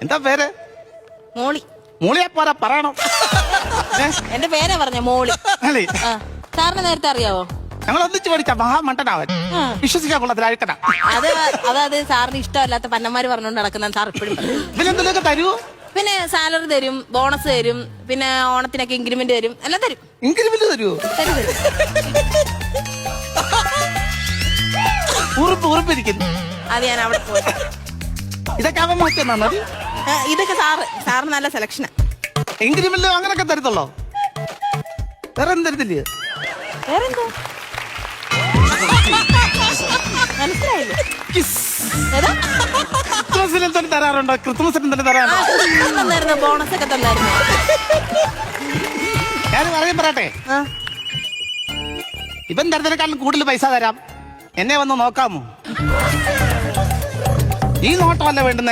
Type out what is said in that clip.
എന്താ പേര്? മോളി. മോളിയെ പോരാ പറയണം. എന്റെ പേരാ പറഞ്ഞ മോളി. അല്ലേ? സാറിന് നേരത്തെ അറിയാവോ? ഞങ്ങൾ ഒന്നിച്ച് പഠിച്ച മഹാമണ്ടനാവൻ. വിശ്വസിക്കാൻ കൊള്ളത്തില്ല, അഴുക്കണ. അതായത് സാറിന് ഇഷ്ടമല്ലാത്ത പന്നന്മാര് പറഞ്ഞുകൊണ്ട് നടക്കുന്ന സാർ ഇപ്പോഴും. ഇതിലെന്തെങ്കിലുമൊക്കെ തരുവോ? പിന്നെ സാലറി തരും, ബോണസ് തരും, പിന്നെ ഓണത്തിനൊക്കെ ഇൻക്രിമെന്റ് തരും, എല്ലാം തരും. ഇൻക്രിമെന്റ് തരുവോ? തരും. ഉറുപ്പിരിക്കുന്നു. അത് ഞാൻ അവിടെ പോയി. ഇതൊക്കെ അവൻ നോക്കിയെന്നാ? ഇതൊക്കെ സാറ് നല്ല സെലക്ഷനാ. ഇൻക്രിമെന്റ് അങ്ങനൊക്കെ തരത്തുള്ളോ? വേറെ ഒന്നും തരത്തില്ലേ? വേറെന്തോ മനസ്സിലായില്ലേ? ക്രിസ്മസിന് എന്തെങ്കിലും തരാറുണ്ടോ? ക്രിസ്മസിന് എന്തെങ്കിലും തരാറുണ്ടോ? ബോണസ് ഒക്കെ തന്നായിരുന്നു. ഞാൻ പറയട്ടെ, ഇവൻ തരത്തിനേക്കാളും കൂടുതൽ പൈസ തരാം. എന്നെ വന്ന് നോക്കാമോ? ഈ നോട്ടമല്ല വേണ്ടുന്നത്.